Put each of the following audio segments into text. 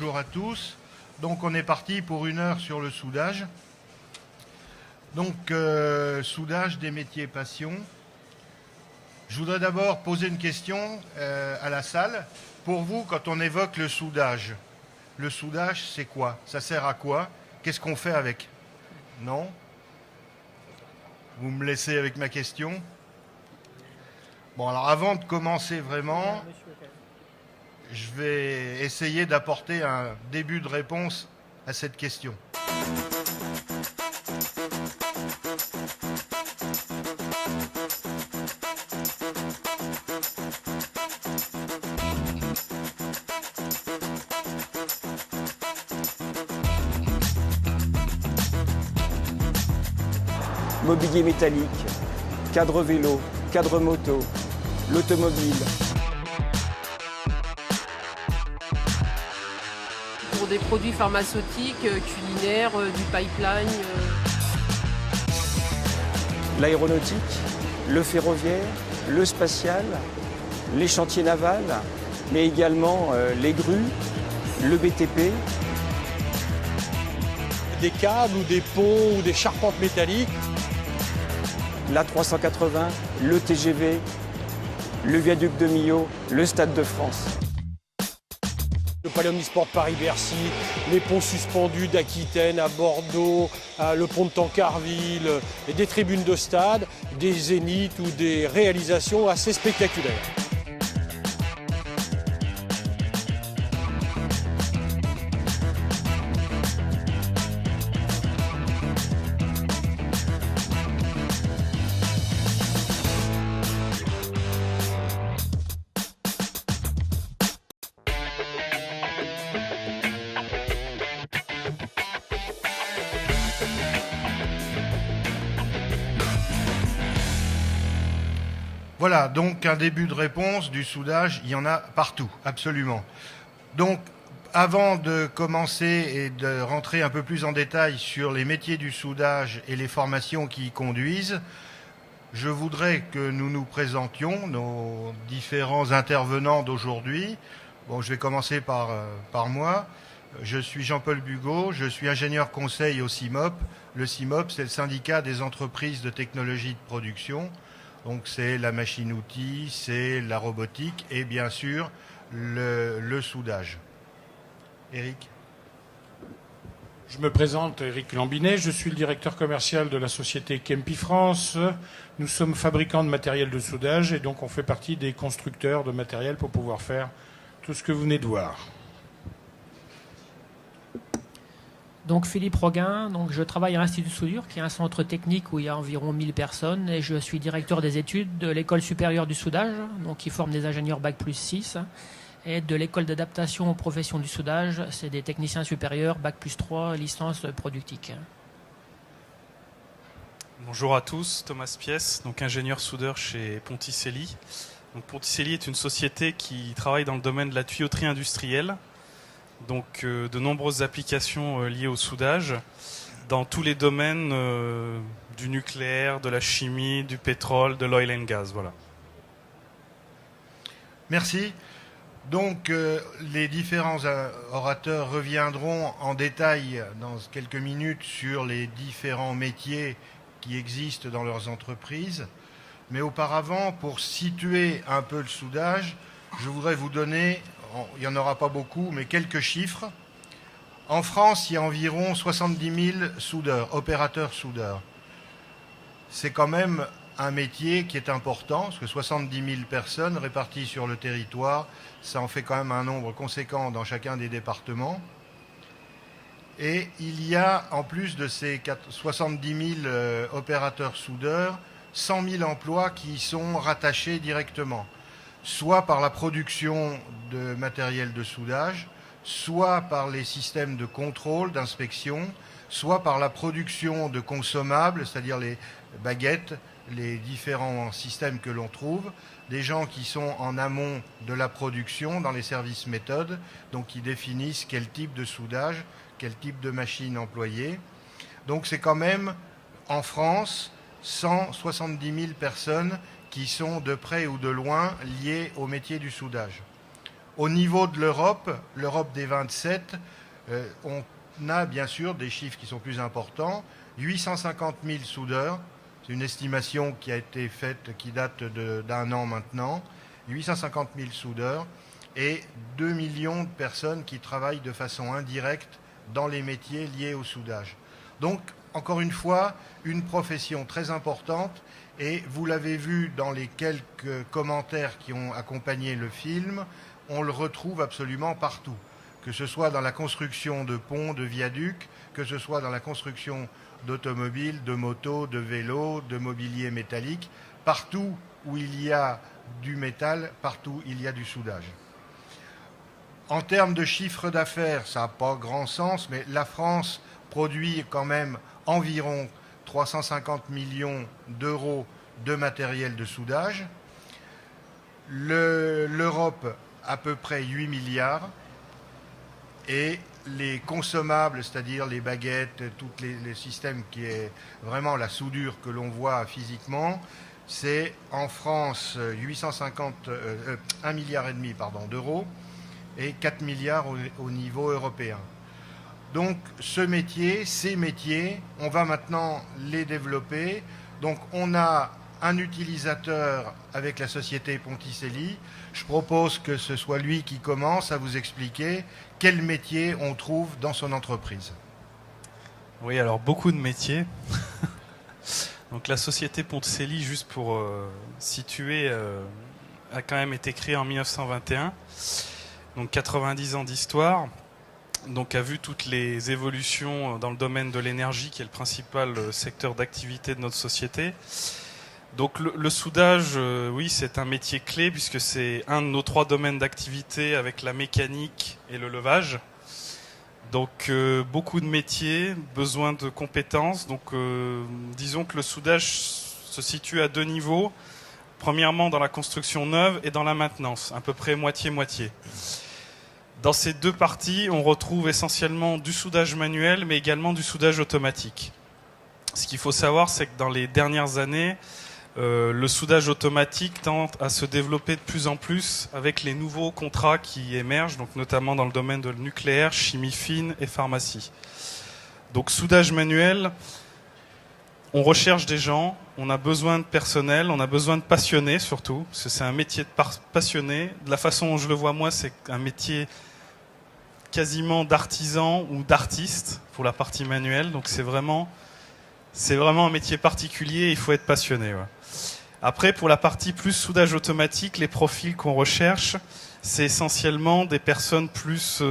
bonjour à tous. Donc on est parti pour 1 heure sur le soudage. Donc soudage des métiers passion. Je voudrais d'abord poser une question à la salle. Pour vous, quand on évoque le soudage c'est quoi? Ça sert à quoi? Qu'est-ce qu'on fait avec? Non? Vous me laissez avec ma question? Bon, alors avant de commencer vraiment, je vais essayer d'apporter un début de réponse à cette question. Mobilier métallique, cadre vélo, cadre moto, l'automobile. Pour des produits pharmaceutiques, culinaires, du pipeline. L'aéronautique, le ferroviaire, le spatial, les chantiers navals, mais également les grues, le BTP. Des câbles ou des ponts ou des charpentes métalliques. L'A380, le TGV, le viaduc de Millau, le Stade de France. Le Palais Omnisport Paris-Bercy, les ponts suspendus d'Aquitaine à Bordeaux, le pont de Tancarville, et des tribunes de stade, des zéniths ou des réalisations assez spectaculaires. Voilà, donc un début de réponse du soudage, il y en a partout, absolument. Donc, avant de commencer et de rentrer un peu plus en détail sur les métiers du soudage et les formations qui y conduisent, je voudrais que nous nous présentions, nos différents intervenants d'aujourd'hui. Bon, je vais commencer par moi. Je suis Jean-Paul Bugot, je suis ingénieur conseil au CIMOP. Le CIMOP, c'est le syndicat des entreprises de technologie de production. Donc c'est la machine-outil, c'est la robotique et bien sûr le soudage. Éric? Je me présente, Éric Lambinet, je suis le directeur commercial de la société Kempi France. Nous sommes fabricants de matériel de soudage et donc on fait partie des constructeurs de matériel pour pouvoir faire tout ce que vous venez de voir. Donc Philippe Roguin, donc je travaille à l'Institut de soudure, qui est un centre technique où il y a environ 1000 personnes, et je suis directeur des études de l'école supérieure du soudage, donc qui forme des ingénieurs Bac+6, et de l'école d'adaptation aux professions du soudage, c'est des techniciens supérieurs Bac+3, licence productique. Bonjour à tous, Thomas Piès, donc ingénieur soudeur chez Ponticelli. Donc Ponticelli est une société qui travaille dans le domaine de la tuyauterie industrielle. Donc de nombreuses applications liées au soudage dans tous les domaines du nucléaire, de la chimie, du pétrole, de l'oil and gas. Voilà. Merci. Donc les différents orateurs reviendront en détail dans quelques minutes sur les différents métiers qui existent dans leurs entreprises. Mais auparavant, pour situer un peu le soudage, je voudrais vous donner, il n'y en aura pas beaucoup, mais quelques chiffres. En France, il y a environ 70 000 soudeurs, opérateurs soudeurs. C'est quand même un métier qui est important, parce que 70 000 personnes réparties sur le territoire, ça en fait quand même un nombre conséquent dans chacun des départements. Et il y a, en plus de ces 70 000 opérateurs soudeurs, 100 000 emplois qui y sont rattachés directement, soit par la production de matériel de soudage, soit par les systèmes de contrôle, d'inspection, soit par la production de consommables, c'est-à-dire les baguettes, les différents systèmes que l'on trouve, des gens qui sont en amont de la production, dans les services méthodes, donc qui définissent quel type de soudage, quel type de machine employer. Donc c'est quand même, en France, 170 000 personnes qui sont de près ou de loin liées au métier du soudage. Au niveau de l'Europe, l'Europe des 27, on a bien sûr des chiffres qui sont plus importants. 850 000 soudeurs, c'est une estimation qui a été faite, qui date d'un an maintenant. 850 000 soudeurs et 2 millions de personnes qui travaillent de façon indirecte dans les métiers liés au soudage. Donc, encore une fois, une profession très importante, et vous l'avez vu dans les quelques commentaires qui ont accompagné le film, on le retrouve absolument partout, que ce soit dans la construction de ponts, de viaducs, que ce soit dans la construction d'automobiles, de motos, de vélos, de mobilier métallique, partout où il y a du métal, partout il y a du soudage. En termes de chiffre d'affaires, ça n'a pas grand sens, mais la France produit quand même environ 350 millions d'euros de matériel de soudage. L'Europe, à peu près 8 milliards. Et les consommables, c'est-à-dire les baguettes, tous les systèmes qui est vraiment la soudure que l'on voit physiquement, c'est en France 1,5 milliard d'euros et 4 milliards au niveau européen. Donc ce métier, ces métiers, on va maintenant les développer. Donc on a un utilisateur avec la société Ponticelli. Je propose que ce soit lui qui commence à vous expliquer quel métier on trouve dans son entreprise. Oui, alors beaucoup de métiers. Donc la société Ponticelli, juste pour situer, a quand même été créée en 1921. Donc 90 ans d'histoire. Donc a vu toutes les évolutions dans le domaine de l'énergie, qui est le principal secteur d'activité de notre société. Donc le soudage, oui, c'est un métier clé puisque c'est un de nos 3 domaines d'activité avec la mécanique et le levage. Donc beaucoup de métiers, besoin de compétences. Donc disons que le soudage se situe à 2 niveaux. Premièrement dans la construction neuve et dans la maintenance, à peu près moitié-moitié. Dans ces 2 parties, on retrouve essentiellement du soudage manuel mais également du soudage automatique. Ce qu'il faut savoir, c'est que dans les dernières années, le soudage automatique tend à se développer de plus en plus avec les nouveaux contrats qui émergent, donc notamment dans le domaine de nucléaire, chimie fine et pharmacie. Donc soudage manuel, on recherche des gens, on a besoin de personnel, on a besoin de passionnés surtout, parce que c'est un métier de passionné. De la façon dont je le vois moi, c'est un métier quasiment d'artisan ou d'artiste pour la partie manuelle, donc c'est vraiment un métier particulier, il faut être passionné. Ouais. Après, pour la partie plus soudage automatique, les profils qu'on recherche, c'est essentiellement des personnes plus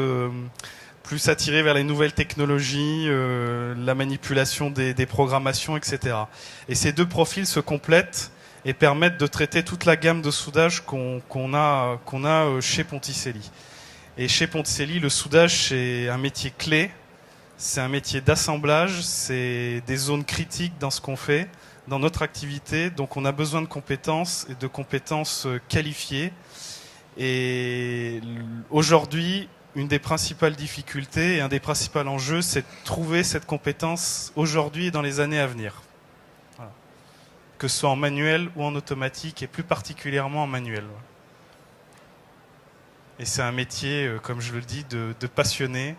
attirées vers les nouvelles technologies, la manipulation des programmations, etc. Et ces 2 profils se complètent et permettent de traiter toute la gamme de soudage qu'on a chez Ponticelli. Et chez Ponticelli, le soudage, c'est un métier clé. C'est un métier d'assemblage, c'est des zones critiques dans ce qu'on fait, dans notre activité. Donc on a besoin de compétences et de compétences qualifiées. Et aujourd'hui, une des principales difficultés et un des principaux enjeux, c'est de trouver cette compétence aujourd'hui et dans les années à venir. Voilà. Que ce soit en manuel ou en automatique, et plus particulièrement en manuel. Et c'est un métier, comme je le dis, de passionné,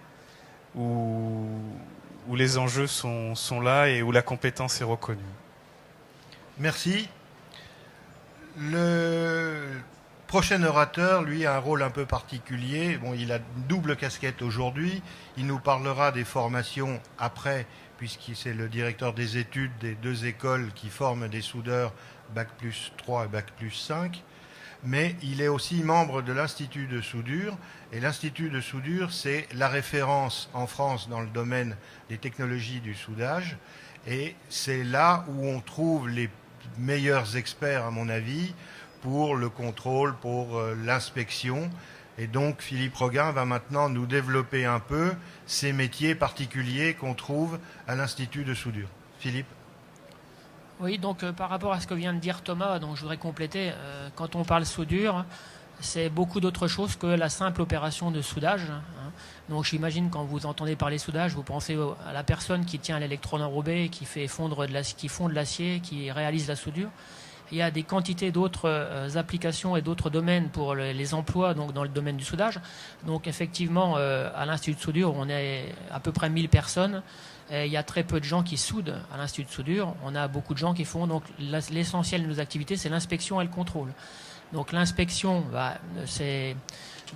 où les enjeux sont là et où la compétence est reconnue. Merci. Le prochain orateur, lui, a un rôle un peu particulier. Bon, il a une double casquette aujourd'hui. Il nous parlera des formations après, puisqu'il c'est le directeur des études des 2 écoles qui forment des soudeurs Bac+3 et Bac+5. Mais il est aussi membre de l'Institut de soudure. Et l'Institut de soudure, c'est la référence en France dans le domaine des technologies du soudage. Et c'est là où on trouve les meilleurs experts, à mon avis, pour le contrôle, pour l'inspection. Et donc, Philippe Roguin va maintenant nous développer un peu ces métiers particuliers qu'on trouve à l'Institut de soudure. Philippe ? Oui, donc par rapport à ce que vient de dire Thomas, donc je voudrais compléter, quand on parle soudure, c'est beaucoup d'autres choses que la simple opération de soudage. Hein. Donc j'imagine quand vous entendez parler soudage, vous pensez à la personne qui tient l'électrode enrobée, qui fait fondre de l'acier, qui réalise la soudure. il y a des quantités d'autres applications et d'autres domaines pour les emplois donc dans le domaine du soudage. Donc effectivement, à l'Institut de soudure, on est à peu près 1000 personnes. Et il y a très peu de gens qui soudent à l'Institut de soudure. On a beaucoup de gens qui font, donc l'essentiel de nos activités, c'est l'inspection et le contrôle. Donc l'inspection, c'est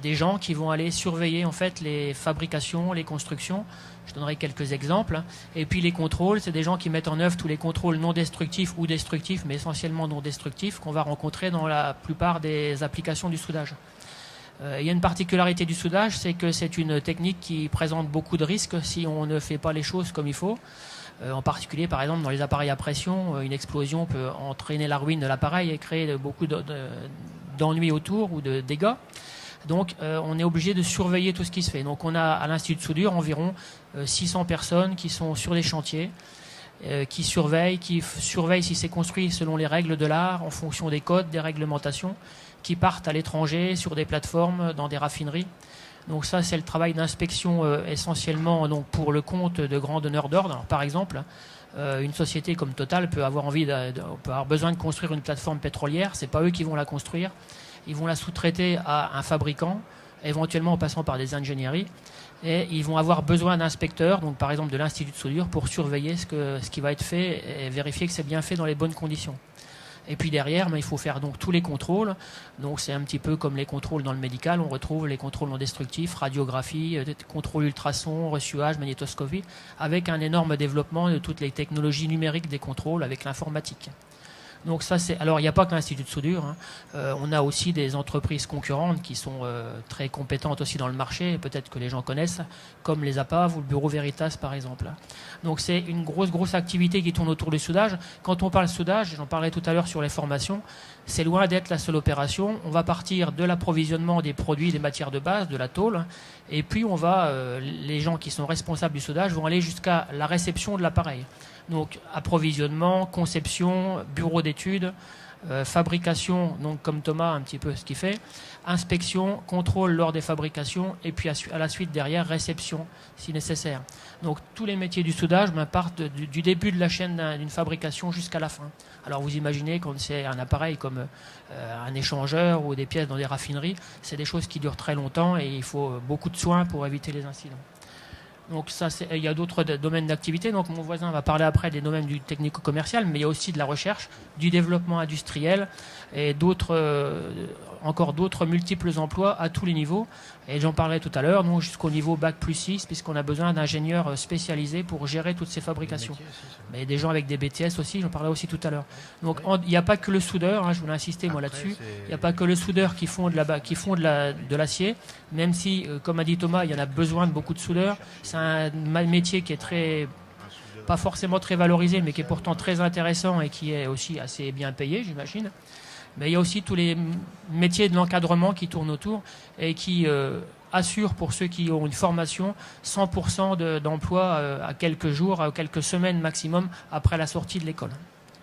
des gens qui vont aller surveiller en fait les fabrications, les constructions. Je donnerai quelques exemples. Et puis les contrôles, c'est des gens qui mettent en œuvre tous les contrôles non destructifs ou destructifs, mais essentiellement non destructifs, qu'on va rencontrer dans la plupart des applications du soudage. Il y a une particularité du soudage, c'est que c'est une technique qui présente beaucoup de risques si on ne fait pas les choses comme il faut. En particulier, par exemple, dans les appareils à pression, une explosion peut entraîner la ruine de l'appareil et créer beaucoup d'ennuis autour ou de dégâts. Donc, on est obligé de surveiller tout ce qui se fait. Donc, on a à l'Institut de soudure environ 600 personnes qui sont sur les chantiers, qui surveillent si c'est construit selon les règles de l'art, en fonction des codes, des réglementations, qui partent à l'étranger sur des plateformes, dans des raffineries. Donc ça, c'est le travail d'inspection essentiellement donc, pour le compte de grands donneurs d'ordre. Par exemple, une société comme Total peut avoir besoin de construire une plateforme pétrolière. C'est pas eux qui vont la construire. Ils vont la sous-traiter à un fabricant, éventuellement en passant par des ingénieries. Et ils vont avoir besoin d'inspecteurs, donc par exemple de l'Institut de soudure, pour surveiller ce qui va être fait et vérifier que c'est bien fait dans les bonnes conditions. Et puis derrière, il faut faire donc tous les contrôles. Donc c'est un petit peu comme les contrôles dans le médical. On retrouve les contrôles non destructifs, radiographie, contrôle ultrason, reçuage, magnétoscopie, avec un énorme développement de toutes les technologies numériques des contrôles avec l'informatique. Donc ça, alors il n'y a pas que l'Institut de soudure. On a aussi des entreprises concurrentes qui sont très compétentes aussi dans le marché, peut-être que les gens connaissent, comme les APAV ou le Bureau Veritas par exemple. Donc c'est une grosse activité qui tourne autour du soudage. Quand on parle soudage, j'en parlais tout à l'heure sur les formations, c'est loin d'être la seule opération. On va partir de l'approvisionnement des produits, des matières de base, de la tôle, et puis les gens qui sont responsables du soudage vont aller jusqu'à la réception de l'appareil. Donc approvisionnement, conception, bureau d'études, fabrication, donc comme Thomas un petit peu ce qu'il fait, inspection, contrôle lors des fabrications et puis à la suite derrière réception si nécessaire. Donc tous les métiers du soudage partent du début de la chaîne d'une fabrication jusqu'à la fin. Alors vous imaginez quand c'est un appareil comme un échangeur ou des pièces dans des raffineries, c'est des choses qui durent très longtemps et il faut beaucoup de soins pour éviter les incidents. Donc ça, il y a d'autres domaines d'activité. Donc mon voisin va parler après des domaines du technico-commercial, mais il y a aussi de la recherche, du développement industriel et encore d'autres multiples emplois à tous les niveaux. Et j'en parlais tout à l'heure, nous jusqu'au niveau Bac plus 6, puisqu'on a besoin d'ingénieurs spécialisés pour gérer toutes ces fabrications. Mais des gens avec des BTS aussi, j'en parlais aussi tout à l'heure. Donc il n'y a pas que le soudeur, je voulais insister moi là-dessus, il n'y a pas que le soudeur qui font de l'acier, même si, comme a dit Thomas, il y en a besoin de beaucoup de soudeurs. C'est un métier qui est pas forcément très valorisé, mais qui est pourtant très intéressant et qui est aussi assez bien payé, j'imagine. Mais il y a aussi tous les métiers de l'encadrement qui tournent autour et qui assurent pour ceux qui ont une formation 100% d'emploi à quelques jours, à quelques semaines maximum après la sortie de l'école.